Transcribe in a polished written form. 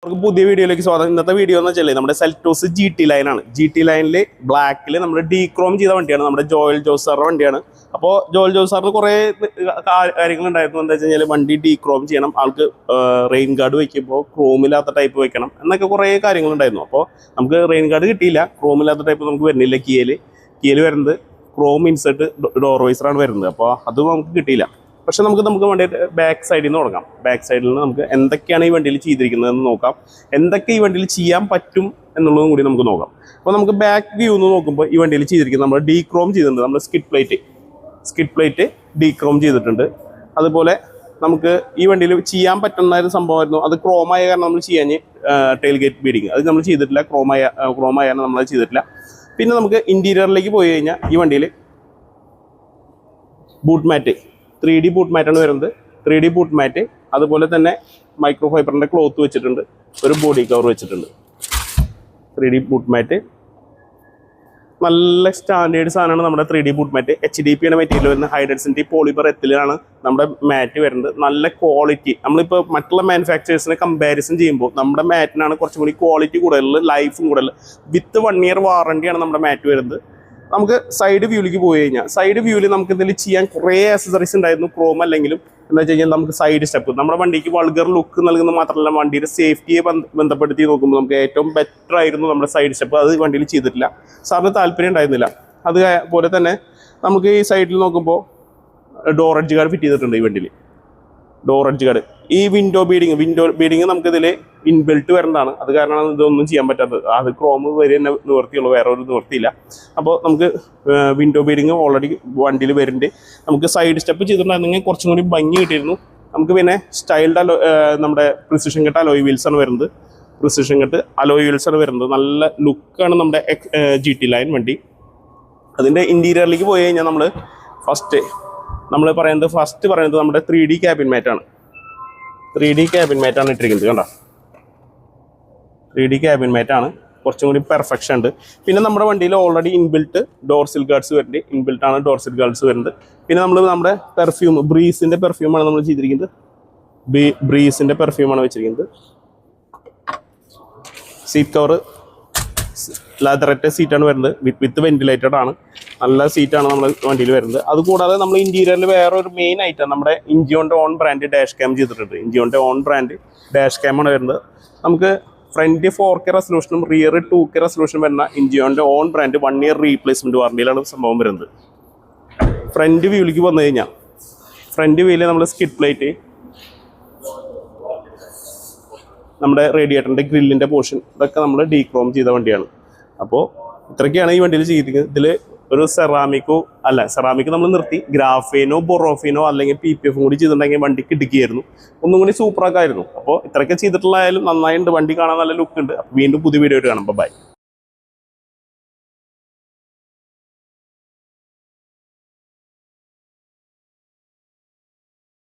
നമുക്ക് പുതിയ വീഡിയോയിലേക്ക് സ്വാഗതം. ഇന്നത്തെ വീഡിയോ എന്ന് വെച്ചാൽ നമ്മുടെ സെൽറ്റോസ് GT ലൈനാണ്. GT ലൈനിൽ ബ്ലാക്കിൽ നമ്മൾ ഡീക്രോം ചെയ്ത വണ്ടിയാണ്. നമ്മുടെ ജോയൽ ജോസ് സാറിൻ്റെ വണ്ടിയാണ്. അപ്പോൾ ജോയൽ ജോസ് സാറിന് കുറേ കാര്യങ്ങളുണ്ടായിരുന്നു. എന്താ വെച്ച് കഴിഞ്ഞാൽ വണ്ടി ഡീക്രോം ചെയ്യണം, ആൾക്ക് റെയിൻ ഗാർഡ് വയ്ക്കുമ്പോൾ ക്രോമില്ലാത്ത ടൈപ്പ് വെക്കണം എന്നൊക്കെ കുറേ കാര്യങ്ങളുണ്ടായിരുന്നു. അപ്പോൾ നമുക്ക് റെയിൻ ഗാർഡ് കിട്ടിയില്ല, ക്രോമില്ലാത്ത ടൈപ്പ് നമുക്ക് വരുന്നില്ല. കിയയിൽ വരുന്നത് ക്രോം ഇൻസെർട്ട് ഡോർ വൈസറാണ് വരുന്നത്. അപ്പോൾ അത് നമുക്ക് കിട്ടിയില്ല. പക്ഷെ നമുക്ക് വണ്ടി ബാക്ക് സൈഡിൽ നിന്ന് തുടങ്ങാം. ബാക്ക് സൈഡിൽ നിന്ന് നമുക്ക് എന്തൊക്കെയാണ് ഈ വണ്ടിയിൽ ചെയ്തിരിക്കുന്നതെന്ന് നോക്കാം, എന്തൊക്കെ ഈ വണ്ടിയിൽ ചെയ്യാൻ പറ്റും എന്നുള്ളതും കൂടി നമുക്ക് നോക്കാം. അപ്പോൾ നമുക്ക് ബാക്ക് വ്യൂ എന്ന് നോക്കുമ്പോൾ ഈ വണ്ടിയിൽ ചെയ്തിരിക്കുന്നത് നമ്മൾ ഡീക്രോം ചെയ്തിട്ടുണ്ട്. നമ്മൾ സ്കിഡ് പ്ലേറ്റ് ഡീക്രോം ചെയ്തിട്ടുണ്ട്. അതുപോലെ നമുക്ക് ഈ വണ്ടിയിൽ ചെയ്യാൻ പറ്റുന്ന ഒരു സംഭവമായിരുന്നു, അത് ക്രോമായ കാരണം നമ്മൾ ചെയ്യാൻ ടെയിൽ ഗേറ്റ് ബീഡിങ് അത് നമ്മൾ ചെയ്തിട്ടില്ല. ക്രോമായ നമ്മൾ ചെയ്തിട്ടില്ല. പിന്നെ നമുക്ക് ഇൻറ്റീരിയറിലേക്ക് പോയി കഴിഞ്ഞാൽ ഈ വണ്ടിയിൽ ബൂട്ട് മാറ്റ് 3D ബൂട്ട് മാറ്റാണ് വരുന്നത്. 3D ബൂട്ട് മാറ്റ്, അതുപോലെ തന്നെ മൈക്രോ ഫൈബറിൻ്റെ ക്ലോത്ത് വെച്ചിട്ടുണ്ട്, ഒരു ബോഡി കവർ വെച്ചിട്ടുണ്ട്. 3D ബൂട്ട് മാറ്റ് നല്ല സ്റ്റാൻഡേർഡ് സാധനമാണ് നമ്മുടെ 3D ബൂട്ട് മാറ്റ്. HDP ആണ് മെറ്റീരിയൽ വരുന്നത്. ഹൈ ഡെൻസിറ്റി പോളിമർ എത്തിലാണ് നമ്മുടെ മാറ്റ് വരുന്നത്. നല്ല ക്വാളിറ്റി. നമ്മളിപ്പോൾ മറ്റുള്ള മാനുഫാക്ചേഴ്സിനെ കമ്പാരിസൺ ചെയ്യുമ്പോൾ നമ്മുടെ മാറ്റിനാണ് കുറച്ചും കൂടി ക്വാളിറ്റി കൂടുതൽ, ലൈഫും കൂടുതൽ. വിത്ത് 1 ഇയർ വാറണ്ടിയാണ് നമ്മുടെ മാറ്റ് വരുന്നത്. നമുക്ക് സൈഡ് വ്യൂവിലേക്ക് പോയി കഴിഞ്ഞാൽ സൈഡ് വ്യൂവിൽ നമുക്ക് ഇതിൽ ചെയ്യാൻ കുറേ ആക്സസറീസ് ഉണ്ടായിരുന്നു. ക്രോം അല്ലെങ്കിലും എന്താ വെച്ച് കഴിഞ്ഞാൽ നമുക്ക് സൈഡ് സ്റ്റെപ്പ്, നമ്മുടെ വണ്ടിക്ക് വൾഗർ ലുക്ക് നൽകുന്നത് മാത്രമല്ല, വണ്ടിയുടെ സേഫ്റ്റിയെ ബന്ധപ്പെടുത്തി നോക്കുമ്പോൾ നമുക്ക് ഏറ്റവും ബെറ്റർ ആയിരുന്നു നമ്മുടെ സൈഡ് സ്റ്റെപ്പ്. അത് വണ്ടിയിൽ ചെയ്തിട്ടില്ല, സാറിന് താല്പര്യം ഉണ്ടായിരുന്നില്ല. അതുപോലെ തന്നെ നമുക്ക് ഈ സൈഡിൽ നോക്കുമ്പോൾ ഡോർ എഡ്ജ് ഗാർഡ് ഫിറ്റ് ചെയ്തിട്ടുണ്ട്. ഈ വണ്ടിയിൽ ഡോർ എഡ്ജ് ഗാർഡ്, ഈ വിൻഡോ ബീഡിങ് നമുക്കിതിൽ ഇൻബിൽട്ട് വരേണ്ടതാണ്. അത് കാരണമാണ് ഇതൊന്നും ചെയ്യാൻ പറ്റാത്തത്. അത് ക്രോം വരെ തന്നെ നിവർത്തിയുള്ളൂ, വേറെ ഒരു നിവർത്തിയില്ല. അപ്പോൾ നമുക്ക് വിൻഡോ ബീഡിങ് ഓൾറെഡി വണ്ടിയിൽ വരുന്നുണ്ട്. നമുക്ക് സൈഡ് സ്റ്റെപ്പ് ചെയ്തിട്ടുണ്ടായിരുന്നെങ്കിൽ കുറച്ചും കൂടി ഭംഗി കിട്ടിയിരുന്നു. നമുക്ക് പിന്നെ സ്റ്റൈൽഡ് നമ്മുടെ പ്രിസിഷൻ കട്ട് അലോയ് വീൽസാണ് വരുന്നത്. നല്ല ലുക്കാണ് നമ്മുടെ GT ലൈൻ വണ്ടി. അതിൻ്റെ ഇൻറ്റീരിയറിലേക്ക് പോയി കഴിഞ്ഞാൽ നമ്മൾ ഫസ്റ്റ് പറയുന്നത് നമ്മുടെ 3D ക്യാബിൻ മാറ്റാണ്. 3D ക്യാബിൻ മാറ്റാണ് ഇട്ടിരിക്കുന്നത്. കണ്ടോ, 3D ക്യാബിൻ മാറ്റാണ്, കുറച്ചും കൂടി പെർഫെക്ഷൻ ഉണ്ട്. പിന്നെ നമ്മുടെ വണ്ടിയിൽ ഓൾറെഡി ഇൻബിൽട്ട് ഡോർസിൽ ഗാർഡ്സ് വരുന്നുണ്ട്. ഇൻബിൽട്ടാണ് ഡോർസിൽ ഗാർഡ്സ് വരുന്നത്. പിന്നെ നമ്മുടെ പെർഫ്യൂം ബ്രീസിൻ്റെ പെർഫ്യൂമാണ് നമ്മൾ ചെയ്തിരിക്കുന്നത്. ബ്രീസിൻ്റെ പെർഫ്യൂമാണ് വെച്ചിരിക്കുന്നത്. സീറ്റ് കവർ ലെതറത്തെ സീറ്റാണ് വരുന്നത്. വിത്ത് വെന്റിലേറ്റഡ് ആണ്. നല്ല സീറ്റാണ് നമ്മുടെ വണ്ടിയിൽ വരുന്നത്. അതുകൂടാതെ നമ്മൾ ഇൻറ്റീരിയറിൽ വേറെ ഒരു മെയിൻ ഐറ്റം നമ്മുടെ ഇൻജിയോൻ്റെ ഓൺ ബ്രാൻഡ് ഡാഷ് ക്യാം ചെയ്തിട്ടുണ്ട്. ഇൻജിയോൻ്റെ ഓൺ ബ്രാൻഡ് ഡാഷ് ക്യാമാണ് വരുന്നത്. നമുക്ക് ഫ്രണ്ട് 4K റെസൊല്യൂഷനും റിയർ 2K റെസൊല്യൂഷനും വരുന്ന ഇൻജിയോൻ്റെ ഓൺ ബ്രാൻഡ് 1 ഇയർ റീപ്ലേസ്മെൻറ്റ് വാറണ്ടിയിലാണ് സംഭവം വരുന്നത്. ഫ്രണ്ട് വ്യൂവിലേക്ക് വന്നു കഴിഞ്ഞാൽ ഫ്രണ്ട് വ്യൂവിൽ നമ്മൾ സ്കിഡ് പ്ലേറ്റ്, നമ്മുടെ റേഡിയേറ്ററിൻ്റെ ഗ്രില്ലിൻ്റെ പോർഷൻ, ഇതൊക്കെ നമ്മൾ ഡീക്രോം ചെയ്ത വണ്ടിയാണ്. അപ്പോൾ ഇത്രയൊക്കെയാണ് ഈ വണ്ടിയിൽ ചെയ്തിരിക്കുന്നത്. ഇതിൽ ഒരു സെറാമിക് നമ്മൾ നിർത്തി. ഗ്രാഫീനോ ബൊറോഫീനോ അല്ലെങ്കിൽ PPF കൂടി ചെയ്തിട്ടുണ്ടെങ്കിൽ വണ്ടിക്ക് ഇടുക്കിയായിരുന്നു, ഒന്നും കൂടി സൂപ്പറാക്കായിരുന്നു. അപ്പോൾ ഇത്രയൊക്കെ ചെയ്തിട്ടുള്ളതായാലും നന്നായിട്ടുണ്ട്. വണ്ടി കാണാൻ നല്ല ലുക്ക് ഉണ്ട്. വീണ്ടും പുതിയ വീഡിയോ ആയിട്ട് കാണാം. ബൈ.